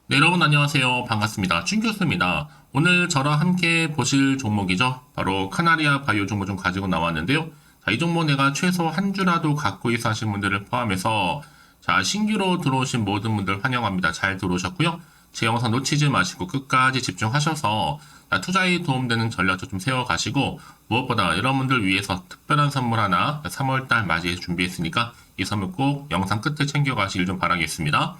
네, 여러분 안녕하세요. 반갑습니다. 춘 교수입니다. 오늘 저랑 함께 보실 종목이죠. 바로 카나리아 바이오 종목 좀 가지고 나왔는데요. 자, 이 종목 내가 최소 한 주라도 갖고 있어 하신 분들을 포함해서 자, 신규로 들어오신 모든 분들 환영합니다. 잘 들어오셨고요. 제 영상 놓치지 마시고 끝까지 집중하셔서 자, 투자에 도움되는 전략도 좀 세워가시고 무엇보다 여러분들 위해서 특별한 선물 하나 3월달 맞이해 준비했으니까 이 선물 꼭 영상 끝에 챙겨가시길 좀 바라겠습니다.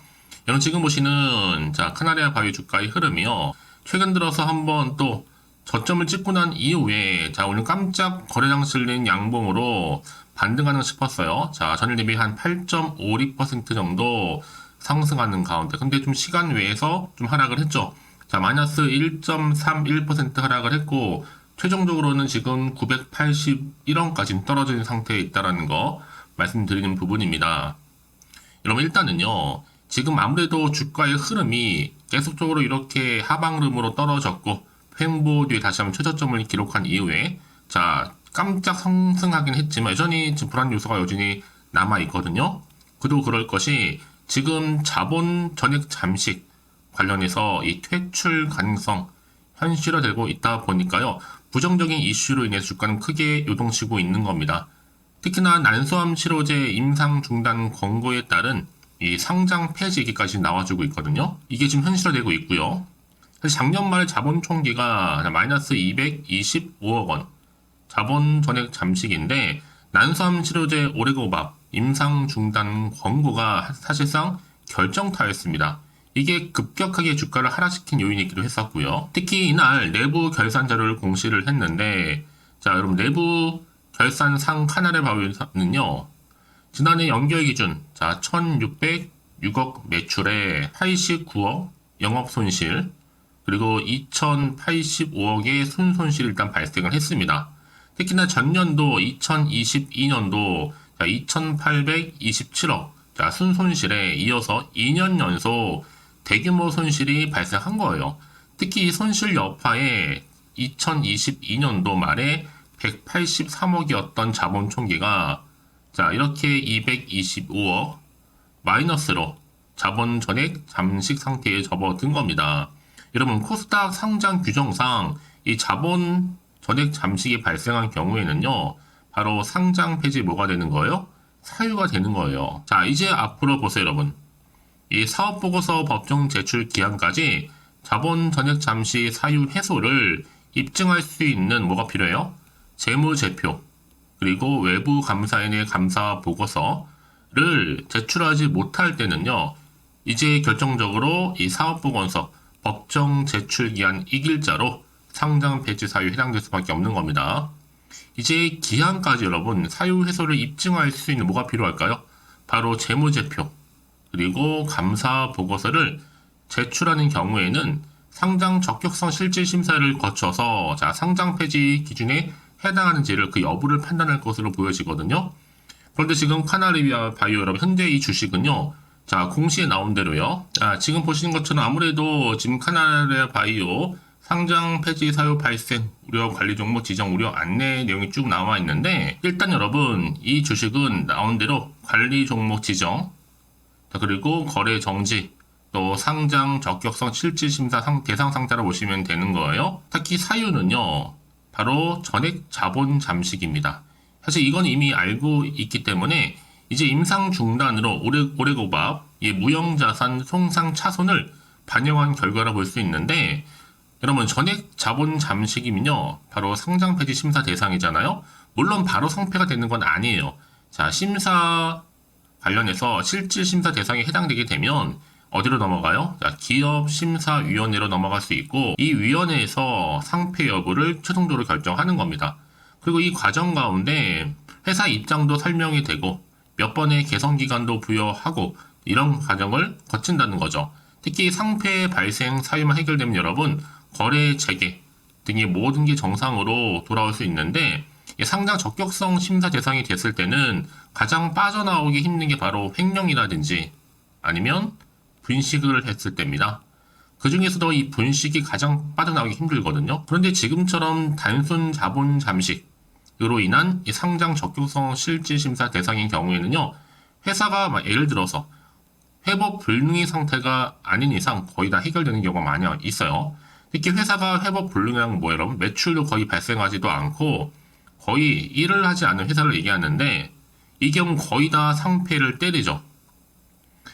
여러분 지금 보시는 자 카나리아 바이오 주가의 흐름이요. 최근 들어서 한번 또 저점을 찍고 난 이후에 자 오늘 깜짝 거래량 실린 양봉으로 반등하는 싶었어요. 자 전일 대비 한 8.56% 정도 상승하는 가운데 근데 좀 시간 외에서 좀 하락을 했죠. 자 마이너스 1.31% 하락을 했고 최종적으로는 지금 981원까지 떨어진 상태에 있다라는 거 말씀드리는 부분입니다. 여러분 일단은요. 지금 아무래도 주가의 흐름이 계속적으로 이렇게 하방 흐름으로 떨어졌고 횡보 뒤에 다시 한번 최저점을 기록한 이후에 자 깜짝 상승하긴 했지만 여전히 지금 불안 요소가 여전히 남아 있거든요. 그도 그럴 것이 지금 자본 전액 잠식 관련해서 이 퇴출 가능성 현실화되고 있다 보니까요. 부정적인 이슈로 인해서 주가는 크게 요동치고 있는 겁니다. 특히나 난소암 치료제 임상 중단 권고에 따른 이 상장 폐지 얘기까지 나와주고 있거든요. 이게 지금 현실화되고 있고요. 사실 작년 말 자본 총기가 마이너스 225억 원, 자본 전액 잠식인데 난소암 치료제 오레고밥 임상 중단 권고가 사실상 결정타였습니다. 이게 급격하게 주가를 하락시킨 요인이기도 했었고요. 특히 이날 내부 결산 자료를 공시를 했는데 자 여러분 내부 결산상 카나레 바이오는요. 지난해 연결 기준 자 1606억 매출에 89억 영업 손실 그리고 2085억의 순손실이 일단 발생을 했습니다. 특히나 전년도 2022년도 2827억 자 순손실에 이어서 2년 연속 대규모 손실이 발생한 거예요. 특히 이 손실 여파에 2022년도 말에 183억이었던 자본 총기가 자, 이렇게 225억 마이너스로 자본 전액 잠식 상태에 접어든 겁니다. 여러분, 코스닥 상장 규정상 이 자본 전액 잠식이 발생한 경우에는요, 바로 상장 폐지 뭐가 되는 거예요? 사유가 되는 거예요. 자, 이제 앞으로 보세요, 여러분. 이 사업보고서 법정 제출 기한까지 자본 전액 잠시 사유 해소를 입증할 수 있는 뭐가 필요해요? 재무제표. 그리고 외부 감사인의 감사 보고서를 제출하지 못할 때는요, 이제 결정적으로 이 사업보고서 법정 제출 기한 이길자로 상장 폐지 사유에 해당될 수밖에 없는 겁니다. 이제 기한까지 여러분 사유 해소를 입증할 수 있는 뭐가 필요할까요? 바로 재무제표 그리고 감사 보고서를 제출하는 경우에는 상장 적격성 실질 심사를 거쳐서 자 상장 폐지 기준에 해당하는지를 그 여부를 판단할 것으로 보여지거든요. 그런데 지금 카나리아 바이오 여러분 현재 이 주식은요. 자 공시에 나온 대로요. 자, 지금 보시는 것처럼 아무래도 지금 카나리아 바이오 상장 폐지 사유 발생 우려 관리 종목 지정 우려 안내 내용이 쭉 나와 있는데 일단 여러분 이 주식은 나온 대로 관리 종목 지정 자, 그리고 거래 정지 또 상장 적격성 실질 심사 대상 상자로 보시면 되는 거예요. 특히 사유는요. 바로 전액 자본 잠식입니다. 사실 이건 이미 알고 있기 때문에 이제 임상 중단으로 오레고밥 무형자산 손상 차손을 반영한 결과라 볼 수 있는데 여러분 전액 자본 잠식이면요 바로 상장 폐지 심사 대상이잖아요. 물론 바로 성패가 되는 건 아니에요. 자 심사 관련해서 실질 심사 대상에 해당되게 되면 어디로 넘어가요? 자, 기업심사위원회로 넘어갈 수 있고 이 위원회에서 상패 여부를 최종적으로 결정하는 겁니다. 그리고 이 과정 가운데 회사 입장도 설명이 되고 몇 번의 개선 기간도 부여하고 이런 과정을 거친다는 거죠. 특히 상패 발생 사유만 해결되면 여러분 거래 재개 등의 모든 게 정상으로 돌아올 수 있는데 상장 적격성 심사 대상이 됐을 때는 가장 빠져나오기 힘든 게 바로 횡령이라든지 아니면 분식을 했을 때입니다. 그 중에서도 이 분식이 가장 빠져나오기 힘들거든요. 그런데 지금처럼 단순 자본 잠식으로 인한 이 상장 적격성 실질 심사 대상인 경우에는요, 회사가 예를 들어서 회복 불능의 상태가 아닌 이상 거의 다 해결되는 경우가 많이 있어요. 특히 회사가 회복 불능이란 뭐 여러분 매출도 거의 발생하지도 않고 거의 일을 하지 않는 회사를 얘기하는데 이 경우 거의 다 상폐를 때리죠.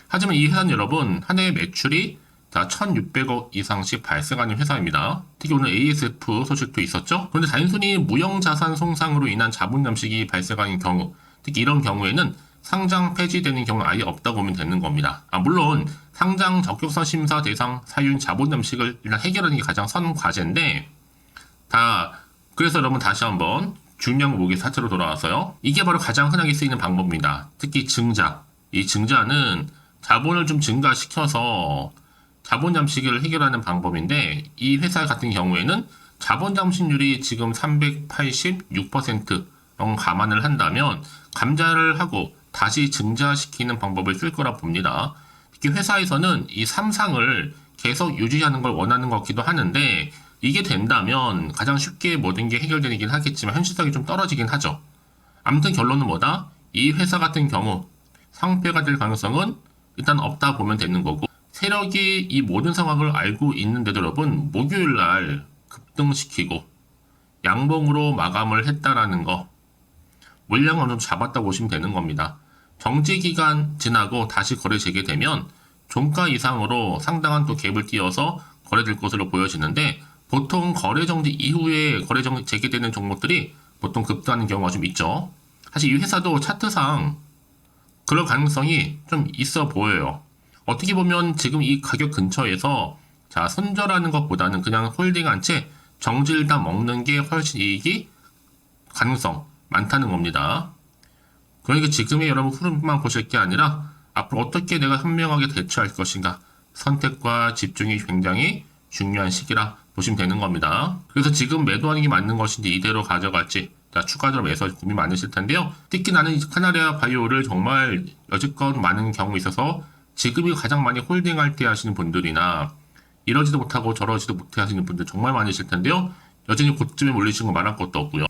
하지만 이 회사는 여러분 한 해 매출이 다 1,600억 이상씩 발생하는 회사입니다. 특히 오늘 ASF 소식도 있었죠. 그런데 단순히 무형자산 손상으로 인한 자본 잠식이 발생하는 경우, 특히 이런 경우에는 상장 폐지되는 경우는 아예 없다고 보면 되는 겁니다. 물론 상장 적격성 심사 대상 사유인 자본 잠식을 일단 해결하는 게 가장 선 과제인데 그래서 여러분 다시 한번 중요한 목의 사태로 돌아와서요. 이게 바로 가장 흔하게 쓰이는 방법입니다. 특히 증자. 이 증자는 자본을 좀 증가시켜서 자본 잠식을 해결하는 방법인데 이 회사 같은 경우에는 자본 잠식률이 지금 386% 감안을 한다면 감자를 하고 다시 증자시키는 방법을 쓸 거라 봅니다. 특히 회사에서는 이 3상을 계속 유지하는 걸 원하는 것 같기도 하는데 이게 된다면 가장 쉽게 모든 게 해결되긴 하겠지만 현실성이 좀 떨어지긴 하죠. 아무튼 결론은 뭐다? 이 회사 같은 경우 상폐가 될 가능성은 일단 없다 보면 되는 거고 세력이 이 모든 상황을 알고 있는데도 여러분 목요일날 급등시키고 양봉으로 마감을 했다라는 거 물량 어느 정도 잡았다고 보시면 되는 겁니다. 정지기간 지나고 다시 거래 재개되면 종가 이상으로 상당한 또 갭을 띄어서 거래될 것으로 보여지는데 보통 거래 정지 이후에 거래 재개되는 종목들이 보통 급등하는 경우가 좀 있죠. 사실 이 회사도 차트상 그럴 가능성이 좀 있어 보여요. 어떻게 보면 지금 이 가격 근처에서 손절하는 것보다는 그냥 홀딩한 채 정지를 다 먹는 게 훨씬 이익이 가능성 많다는 겁니다. 그러니까 지금의 여러분 흐름만 보실 게 아니라 앞으로 어떻게 내가 현명하게 대처할 것인가 선택과 집중이 굉장히 중요한 시기라 보시면 되는 겁니다. 그래서 지금 매도하는 게 맞는 것인지 이대로 가져갈지 추가적으로 매수 고민 많으실 텐데요. 특히 나는 카나리아 바이오를 정말 여지껏 많은 경우 있어서 지금이 가장 많이 홀딩할 때 하시는 분들이나 이러지도 못하고 저러지도 못해 하시는 분들 정말 많으실 텐데요. 여전히 고점에 몰리신 거 말할 것도 없고요.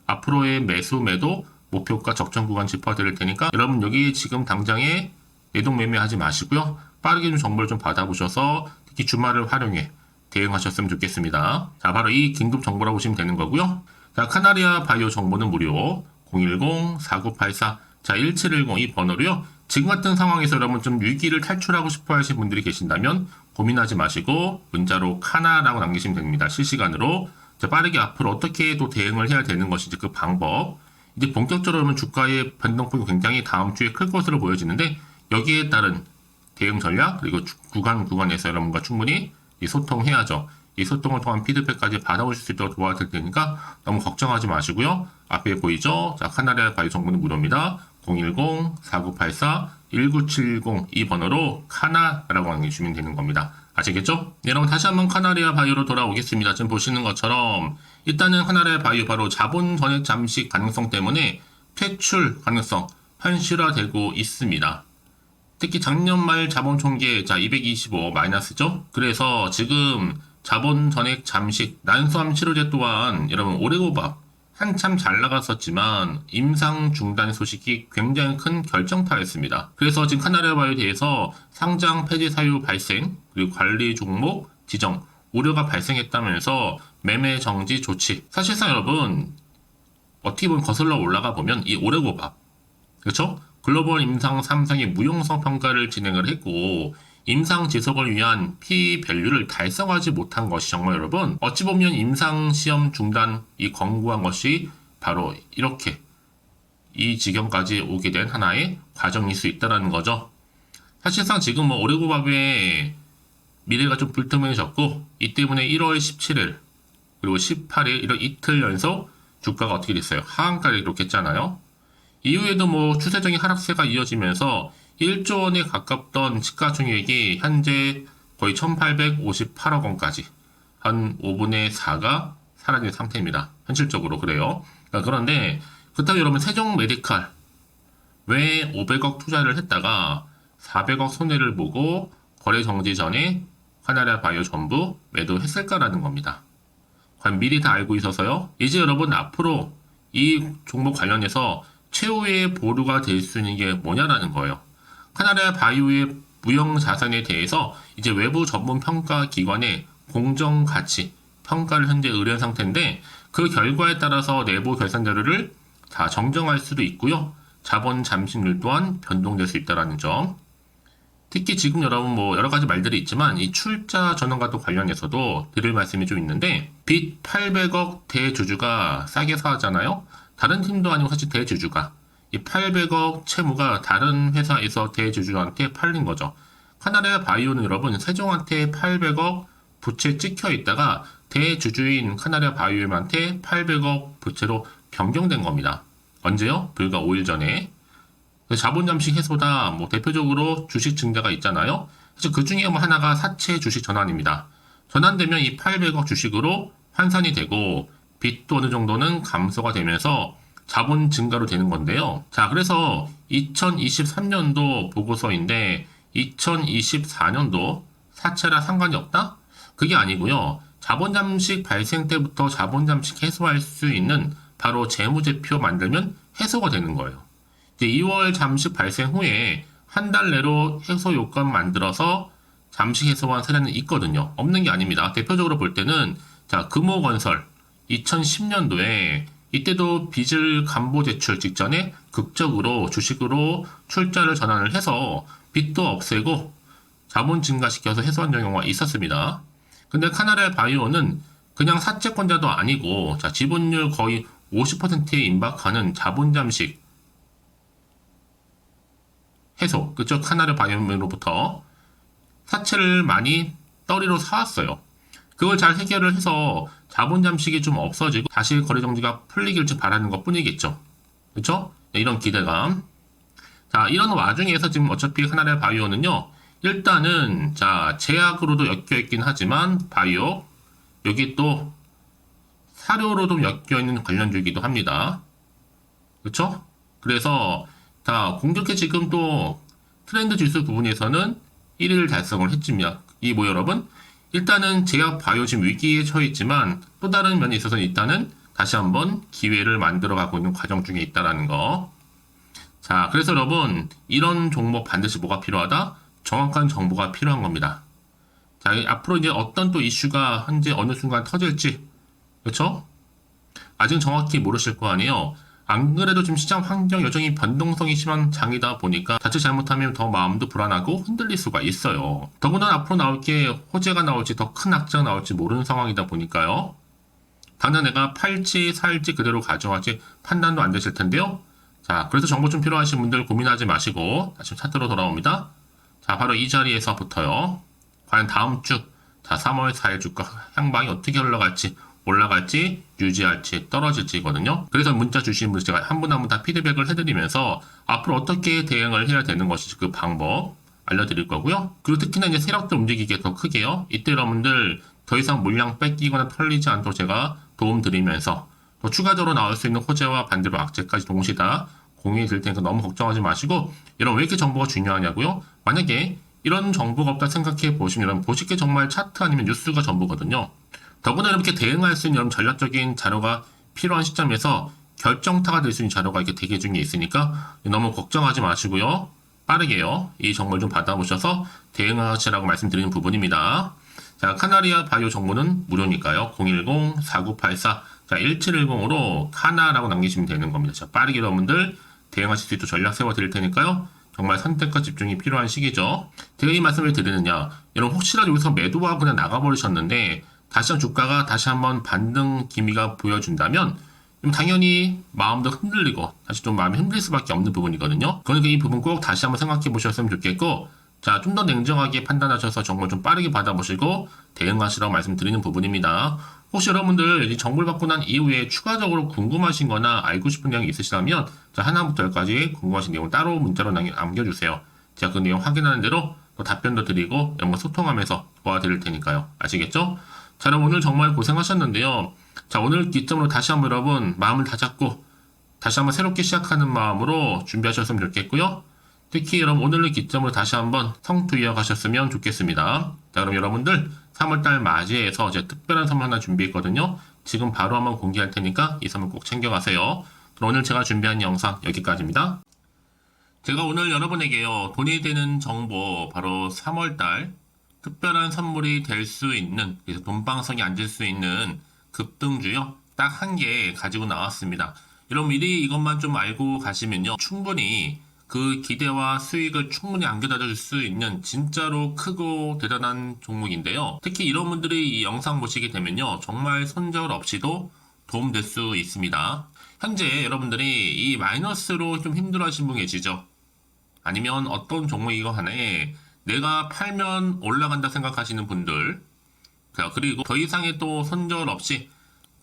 앞으로의 매수 매도 목표가 적정 구간 짚어드릴 테니까 여러분 여기 지금 당장에 내동 매매하지 마시고요. 빠르게 좀 정보를 좀 받아보셔서 특히 주말을 활용해 대응하셨으면 좋겠습니다. 바로 이 긴급 정보라고 보시면 되는 거고요. 카나리아 바이오 정보는 무료 010-4984-1710 이 번호로요. 지금 같은 상황에서 여러분 좀 위기를 탈출하고 싶어 하시는 분들이 계신다면 고민하지 마시고 문자로 카나라고 남기시면 됩니다. 실시간으로 빠르게 앞으로 어떻게 또 대응을 해야 되는 것인지 그 방법 이제 본격적으로 보면 주가의 변동폭이 굉장히 다음 주에 클 것으로 보여지는데 여기에 따른 대응 전략 그리고 구간에서 여러분과 충분히 소통해야죠. 이 소통을 통한 피드백까지 받아보실 수 있도록 도와드릴 테니까 너무 걱정하지 마시고요. 앞에 보이죠? 카나리아 바이오 정보는 무료입니다. 010-4984-1970 이 번호로 카나라고 남겨주시면 되는 겁니다. 아시겠죠? 네, 여러분 다시 한번 카나리아 바이오로 돌아오겠습니다. 지금 보시는 것처럼 일단은 카나리아 바이오 바로 자본 전액 잠식 가능성 때문에 퇴출 가능성 현실화되고 있습니다. 특히 작년 말 자본 총계 225 마이너스죠. 그래서 지금 자본 전액 잠식 난수암 치료제 또한 여러분 오레고밥 한참 잘 나갔었지만 임상 중단 소식이 굉장히 큰 결정타였습니다. 그래서 지금 카나리아 바이오에 대해서 상장 폐지 사유 발생 그리고 관리 종목 지정 우려가 발생했다면서 매매 정지 조치. 사실상 여러분 어떻게 보면 거슬러 올라가 보면 이 오레고밥 그렇죠? 글로벌 임상 3상의 무용성 평가를 진행을 했고 임상 지속을 위한 P-밸류를 달성하지 못한 것이 정말 여러분 어찌 보면 임상 시험 중단 이 권고한 것이 바로 이렇게 이 지경까지 오게 된 하나의 과정일 수 있다는 거죠. 사실상 지금 오레고밥의 미래가 좀 불투명해졌고 이 때문에 1월 17일 그리고 18일 이런 이틀 연속 주가가 어떻게 됐어요? 하한가를 기록했잖아요. 이후에도 추세적인 하락세가 이어지면서 1조 원에 가깝던 시가총액이 현재 거의 1,858억 원까지 한 5분의 4가 사라진 상태입니다. 현실적으로 그래요. 그런데 그렇다고 여러분 세종 메디칼 왜 500억 투자를 했다가 400억 손해를 보고 거래 정지 전에 카나리아 바이오 전부 매도했을까라는 겁니다. 과연 미리 다 알고 있어서요. 이제 여러분 앞으로 이 종목 관련해서 최후의 보루가 될 수 있는 게 뭐냐라는 거예요. 카나리아 바이오의 무형자산에 대해서 이제 외부 전문 평가 기관의 공정가치 평가를 현재 의뢰한 상태인데 그 결과에 따라서 내부 결산 자료를 다 정정할 수도 있고요. 자본 잠식률 또한 변동될 수 있다는 점. 특히 지금 여러분 뭐 여러 가지 말들이 있지만 이 출자 전환과도 관련해서도 드릴 말씀이 좀 있는데 빚 800억 대주주가 싸게 사잖아요. 다른 팀도 아니고 사실 대주주가 이 800억 채무가 다른 회사에서 대주주한테 팔린 거죠. 카나레아 바이오는 여러분 세종한테 800억 부채 찍혀 있다가 대주주인 카나레아 바이오한테 800억 부채로 변경된 겁니다. 언제요? 불과 5일 전에. 자본 잠식 해소다 뭐 대표적으로 주식 증자가 있잖아요. 그래서 그 중에 뭐 하나가 사채 주식 전환입니다. 전환되면 이 800억 주식으로 환산이 되고 빚도 어느 정도는 감소가 되면서 자본 증가로 되는 건데요. 자, 그래서 2023년도 보고서인데 2024년도 사채라 상관이 없다? 그게 아니고요. 자본 잠식 발생 때부터 자본 잠식 해소할 수 있는 바로 재무제표 만들면 해소가 되는 거예요. 2월 잠식 발생 후에 한 달 내로 해소 요건 만들어서 잠식 해소한 사례는 있거든요. 없는 게 아닙니다. 대표적으로 볼 때는 자, 금호건설 2010년도에 이때도 빚을 간부 제출 직전에 극적으로 주식으로 출자를 전환을 해서 빚도 없애고 자본 증가시켜서 해소한 경우가 있었습니다. 근데 카나레아 바이오는 그냥 사채권자도 아니고 자, 지분율 거의 50%에 임박하는 자본 잠식 해소, 그쪽 카나레아 바이오로부터 사채를 많이 떨이로 사왔어요. 그걸 잘 해결을 해서 자본 잠식이 좀 없어지고 다시 거래 정지가 풀리길 좀 바라는 것 뿐이겠죠. 그렇죠? 이런 기대감. 자, 이런 와중에서 지금 어차피 카나레아 바이오는요. 일단은 자, 제약으로도 엮여 있긴 하지만 바이오 여기 또 사료로도 엮여 있는 관련주이기도 합니다. 그렇죠? 그래서 자, 공격해 지금 또 트렌드 지수 부분에서는 1위를 달성을 했지만 이 뭐 여러분? 일단은 제약 바이오 지금 위기에 처해 있지만 또 다른 면에 있어서는 일단은 다시 한번 기회를 만들어 가고 있는 과정 중에 있다라는 거. 자, 그래서 여러분 이런 종목 반드시 뭐가 필요하다? 정확한 정보가 필요한 겁니다. 자, 앞으로 이제 어떤 또 이슈가 현재 어느 순간 터질지 그렇죠? 아직은 정확히 모르실 거 아니에요. 안 그래도 지금 시장 환경 여전히 변동성이 심한 장이다 보니까 자칫 잘못하면 더 마음도 불안하고 흔들릴 수가 있어요. 더구나 앞으로 나올 게 호재가 나올지 더 큰 악재가 나올지 모르는 상황이다 보니까요. 당장 내가 팔지 살지 그대로 가져갈지 판단도 안 되실 텐데요. 자, 그래서 정보 좀 필요하신 분들 고민하지 마시고 다시 차트로 돌아옵니다. 자, 바로 이 자리에서부터요. 과연 다음 주, 자, 3월 4일 주가 향방이 어떻게 흘러갈지 올라갈지 유지할지 떨어질지거든요. 그래서 문자 주신 분 제가 한 분 한 분 다 피드백을 해드리면서 앞으로 어떻게 대응을 해야 되는 것인지 그 방법 알려드릴 거고요. 그리고 특히나 이제 세력들 움직이기에 더 크게요. 이때 여러분들 더 이상 물량 뺏기거나 털리지 않도록 제가 도움 드리면서 또 추가적으로 나올 수 있는 호재와 반대로 악재까지 동시에 다 공유해 드릴 테니까 너무 걱정하지 마시고 여러분 왜 이렇게 정보가 중요하냐고요? 만약에 이런 정보가 없다 생각해 보시면 여러분 보실 게 정말 차트 아니면 뉴스가 전부거든요. 더구나 이렇게 대응할 수 있는 전략적인 자료가 필요한 시점에서 결정타가 될 수 있는 자료가 이렇게 대기 중에 있으니까 너무 걱정하지 마시고요. 빠르게요. 이 정보를 좀 받아보셔서 대응하시라고 말씀드리는 부분입니다. 자, 카나리아 바이오 정보는 무료니까요. 010-4984 자, 1710으로 카나라고 남기시면 되는 겁니다. 자, 빠르게 여러분들 대응하실 수 있도록 전략 세워드릴 테니까요. 정말 선택과 집중이 필요한 시기죠. 제가 이 말씀을 드리느냐, 여러분 혹시라도 여기서 매도하고 그냥 나가버리셨는데 다시 한번 주가가 다시 한번 반등 기미가 보여준다면 당연히 마음도 흔들리고 다시 좀 마음이 흔들릴 수밖에 없는 부분이거든요. 그러니까 이 부분 꼭 다시 한번 생각해 보셨으면 좋겠고 자, 좀 더 냉정하게 판단하셔서 정보를 좀 빠르게 받아보시고 대응하시라고 말씀드리는 부분입니다. 혹시 여러분들 이 정보를 받고 난 이후에 추가적으로 궁금하신 거나 알고 싶은 내용이 있으시다면 자, 하나부터 열까지 궁금하신 내용 따로 문자로 남겨주세요. 제가 그 내용 확인하는 대로 또 답변도 드리고 여러분과 소통하면서 도와드릴 테니까요. 아시겠죠? 자, 여러분 오늘 정말 고생하셨는데요. 자, 오늘 기점으로 다시 한번 여러분 마음을 다잡고 다시 한번 새롭게 시작하는 마음으로 준비하셨으면 좋겠고요. 특히 여러분 오늘의 기점으로 다시 한번 성투 이어가셨으면 좋겠습니다. 자, 그럼 여러분들 3월달 맞이해서 제가 특별한 선물 하나 준비했거든요. 지금 바로 한번 공개할 테니까 이 선물 꼭 챙겨가세요. 그럼 오늘 제가 준비한 영상 여기까지입니다. 제가 오늘 여러분에게요, 돈이 되는 정보, 바로 3월달 특별한 선물이 될 수 있는, 그래서 돈방석에 앉을 수 있는 급등주요, 딱 한 개 가지고 나왔습니다. 여러분 미리 이것만 좀 알고 가시면요, 충분히 그 기대와 수익을 충분히 안겨다 줄 수 있는 진짜로 크고 대단한 종목인데요. 특히 이런 분들이 이 영상 보시게 되면요, 정말 손절 없이도 도움될 수 있습니다. 현재 여러분들이 이 마이너스로 좀 힘들어하시는 분 계시죠? 아니면 어떤 종목이건 간에 내가 팔면 올라간다 생각하시는 분들, 자, 그리고 더 이상의 또 손절 없이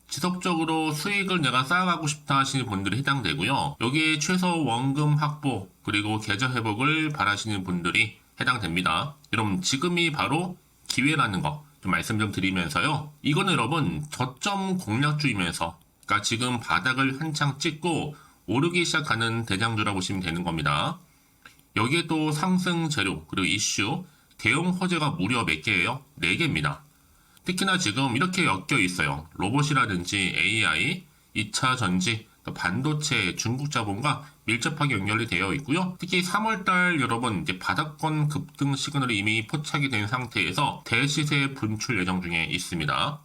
지속적으로 수익을 내가 쌓아가고 싶다 하시는 분들이 해당되고요. 여기에 최소 원금 확보 그리고 계좌 회복을 바라시는 분들이 해당됩니다. 여러분 지금이 바로 기회라는 거 좀 말씀 좀 드리면서요. 이거는 여러분 저점 공략주이면서, 그러니까 지금 바닥을 한창 찍고 오르기 시작하는 대장주라고 보시면 되는 겁니다. 여기에 또 상승 재료 그리고 이슈 대형 호재가 무려 몇 개예요? 4개입니다. 특히나 지금 이렇게 엮여 있어요. 로봇이라든지 AI, 2차 전지, 반도체, 중국 자본과 밀접하게 연결이 되어 있고요. 특히 3월달 여러분 이제 바닥권 급등 시그널이 이미 포착이 된 상태에서 대시세 분출 예정 중에 있습니다.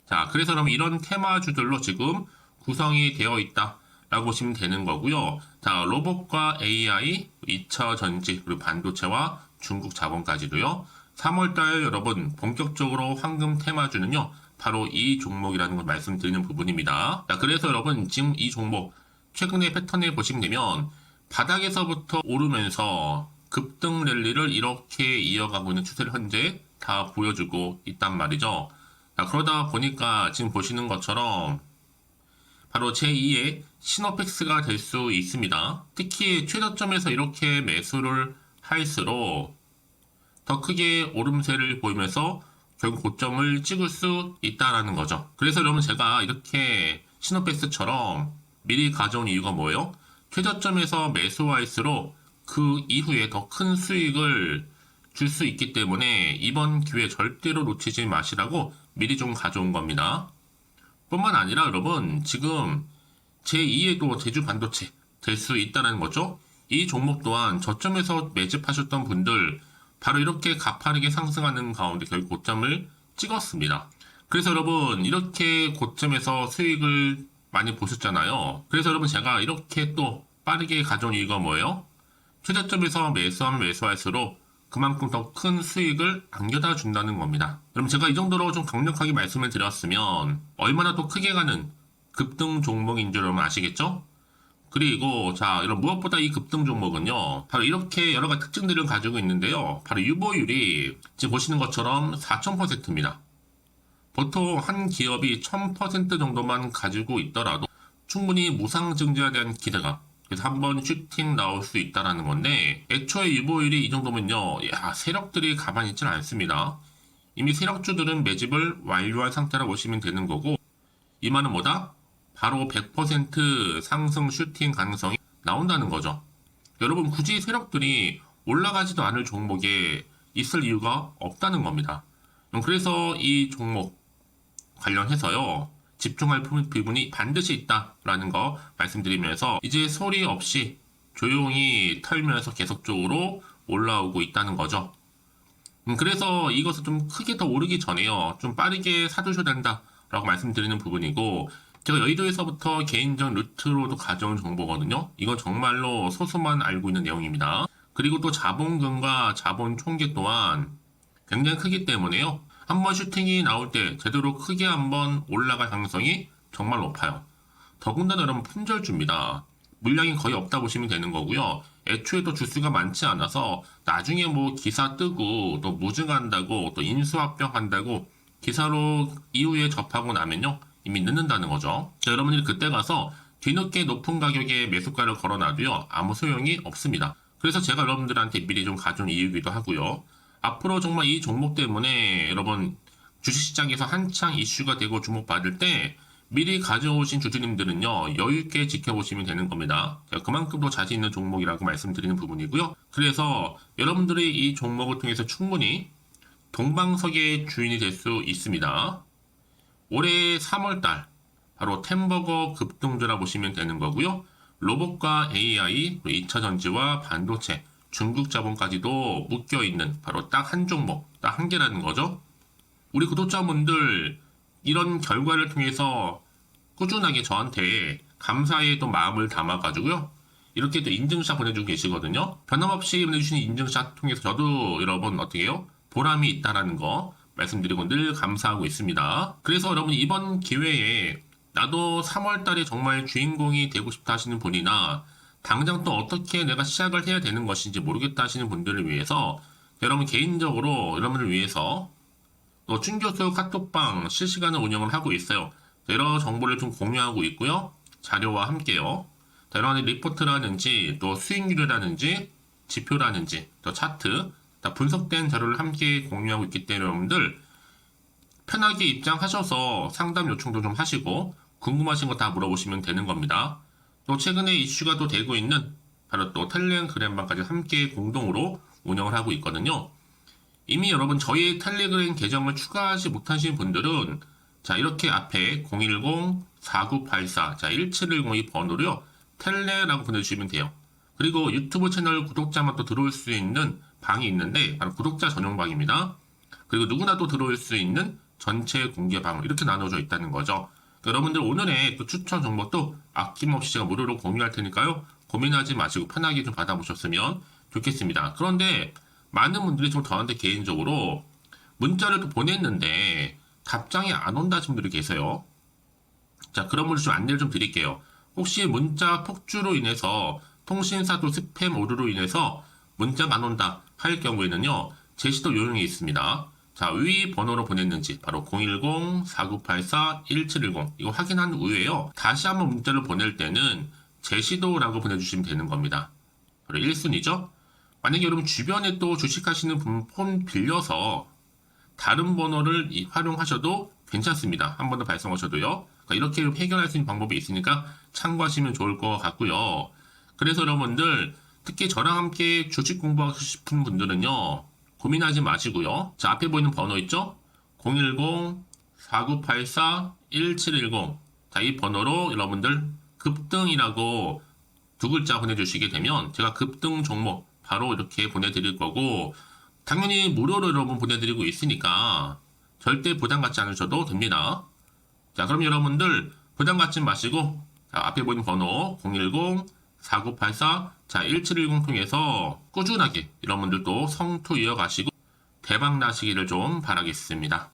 자, 그래서 여러분 이런 테마주들로 지금 구성이 되어 있다 라고 보시면 되는 거고요. 자, 로봇과 AI, 2차 전지, 그리고 반도체와 중국 자본까지도요. 3월달 여러분 본격적으로 황금 테마주는요, 바로 이 종목이라는 걸 말씀드리는 부분입니다. 자, 그래서 여러분 지금 이 종목 최근의 패턴을 보시면 되면 바닥에서부터 오르면서 급등 랠리를 이렇게 이어가고 있는 추세를 현재 다 보여주고 있단 말이죠. 자, 그러다 보니까 지금 보시는 것처럼 바로 제2의 시노펙스가 될 수 있습니다. 특히 최저점에서 이렇게 매수를 할수록 더 크게 오름세를 보이면서 결국 고점을 찍을 수 있다라는 거죠. 그래서 여러분 제가 이렇게 시노펙스처럼 미리 가져온 이유가 뭐예요? 최저점에서 매수할수록 그 이후에 더 큰 수익을 줄 수 있기 때문에 이번 기회 절대로 놓치지 마시라고 미리 좀 가져온 겁니다. 뿐만 아니라 여러분 지금 제2에도 제주 반도체 될 수 있다는 거죠. 이 종목 또한 저점에서 매집하셨던 분들 바로 이렇게 가파르게 상승하는 가운데 결국 고점을 찍었습니다. 그래서 여러분 이렇게 고점에서 수익을 많이 보셨잖아요. 그래서 여러분 제가 이렇게 또 빠르게 가져온 이유가 뭐예요? 최저점에서 매수하면 매수할수록 그만큼 더 큰 수익을 안겨다 준다는 겁니다. 여러분 제가 이 정도로 좀 강력하게 말씀을 드렸으면 얼마나 또 크게 가는 급등 종목인 줄 여러분 아시겠죠? 그리고 자, 이런 무엇보다 이 급등 종목은요, 바로 이렇게 여러 가지 특징들을 가지고 있는데요. 바로 유보율이 지금 보시는 것처럼 4000%입니다. 보통 한 기업이 1000% 정도만 가지고 있더라도 충분히 무상증자에 대한 기대감, 그래서 한번 슈팅 나올 수 있다라는 건데, 애초에 유보율이 이 정도면요, 야, 세력들이 가만히 있지는 않습니다. 이미 세력주들은 매집을 완료한 상태라고 보시면 되는 거고, 이 말은 뭐다? 바로 100% 상승 슈팅 가능성이 나온다는 거죠. 여러분 굳이 세력들이 올라가지도 않을 종목에 있을 이유가 없다는 겁니다. 그래서 이 종목 관련해서요, 집중할 부분이 반드시 있다라는 거 말씀드리면서 이제 소리 없이 조용히 털면서 계속적으로 올라오고 있다는 거죠. 그래서 이것을 좀 크게 더 오르기 전에요, 좀 빠르게 사두셔야 된다라고 말씀드리는 부분이고, 제가 여의도에서부터 개인적 루트로도 가져온 정보거든요. 이건 정말로 소수만 알고 있는 내용입니다. 그리고 또 자본금과 자본 총계 또한 굉장히 크기 때문에요. 한번 슈팅이 나올 때 제대로 크게 한번 올라갈 가능성이 정말 높아요. 더군다나 여러분 품절주입니다. 물량이 거의 없다 보시면 되는 거고요. 애초에 또 주수가 많지 않아서 나중에 뭐 기사 뜨고 또 무증한다고 또 인수합병한다고 기사로 이후에 접하고 나면요, 이미 늦는다는 거죠. 자, 여러분들이 그때 가서 뒤늦게 높은 가격에 매수가를 걸어놔도요, 아무 소용이 없습니다. 그래서 제가 여러분들한테 미리 좀 가져온 이유이기도 하고요. 앞으로 정말 이 종목 때문에 여러분 주식시장에서 한창 이슈가 되고 주목받을 때 미리 가져오신 주주님들은요, 여유있게 지켜보시면 되는 겁니다. 그만큼 더 자신 있는 종목이라고 말씀드리는 부분이고요. 그래서 여러분들이 이 종목을 통해서 충분히 동방석의 주인이 될 수 있습니다. 올해 3월달 바로 템버거 급등주라 보시면 되는 거고요. 로봇과 AI, 2차 전지와 반도체, 중국 자본까지도 묶여있는 바로 딱 한 종목, 딱 한 개라는 거죠. 우리 구독자분들 이런 결과를 통해서 꾸준하게 저한테 감사의 또 마음을 담아가지고요. 이렇게 또 인증샷 보내주고 계시거든요. 변함없이 보내주시는 인증샷 통해서 저도 여러분 어떻게 해요? 보람이 있다라는 거 말씀드리고 늘 감사하고 있습니다. 그래서 여러분 이번 기회에 나도 3월 달에 정말 주인공이 되고 싶다 하시는 분이나 당장 또 어떻게 내가 시작을 해야 되는 것인지 모르겠다 하시는 분들을 위해서 여러분 개인적으로 여러분을 위해서 또 춘교수 카톡방 실시간으로 운영을 하고 있어요. 여러 정보를 좀 공유하고 있고요. 자료와 함께요. 여러 가지 리포트라든지 또 수익률이라든지 지표라든지 또 차트 다 분석된 자료를 함께 공유하고 있기 때문에 여러분들 편하게 입장하셔서 상담 요청도 좀 하시고 궁금하신 거 다 물어보시면 되는 겁니다. 또 최근에 이슈가 또 되고 있는 바로 또 텔레그램방까지 함께 공동으로 운영을 하고 있거든요. 이미 여러분 저희 텔레그램 계정을 추가하지 못하신 분들은 자 이렇게 앞에 010-4984 1710이 번호로요. 텔레라고 보내주시면 돼요. 그리고 유튜브 채널 구독자만 또 들어올 수 있는 방이 있는데 바로 구독자 전용 방입니다. 그리고 누구나 또 들어올 수 있는 전체 공개 방 이렇게 나눠져 있다는 거죠. 여러분들 오늘의 또 추천 정보도 아낌없이 제가 무료로 공유할 테니까요. 고민하지 마시고 편하게 좀 받아보셨으면 좋겠습니다. 그런데 많은 분들이 좀 저한테 개인적으로 문자를 또 보냈는데 답장이 안 온다 하신 분들이 계세요. 자, 그런 분들 좀 안내를 좀 드릴게요. 혹시 문자 폭주로 인해서 통신사 또 스팸 오류로 인해서 문자가 안 온다 할 경우에는요. 제시도 요령이 있습니다. 자, 위 번호로 보냈는지 바로 010-4984-1710 이거 확인한 후에요. 다시 한번 문자를 보낼 때는 제시도라고 보내주시면 되는 겁니다. 바로 1순위죠. 만약에 여러분 주변에 또 주식하시는 분 폰 빌려서 다른 번호를 활용하셔도 괜찮습니다. 한 번 더 발송하셔도요. 그러니까 이렇게 해결할 수 있는 방법이 있으니까 참고하시면 좋을 것 같고요. 그래서 여러분들 특히 저랑 함께 주식 공부하고 싶은 분들은요. 고민하지 마시고요. 자, 앞에 보이는 번호 있죠? 010-4984-1710 자, 이 번호로 여러분들 급등이라고 두 글자 보내주시게 되면 제가 급등 종목 바로 이렇게 보내드릴 거고 당연히 무료로 여러분 보내드리고 있으니까 절대 부담 갖지 않으셔도 됩니다. 자, 그럼 여러분들 부담 갖지 마시고 자, 앞에 보이는 번호 010-4984 자, 1710 통해서 꾸준하게 여러분들도 성투 이어가시고 대박 나시기를 좀 바라겠습니다.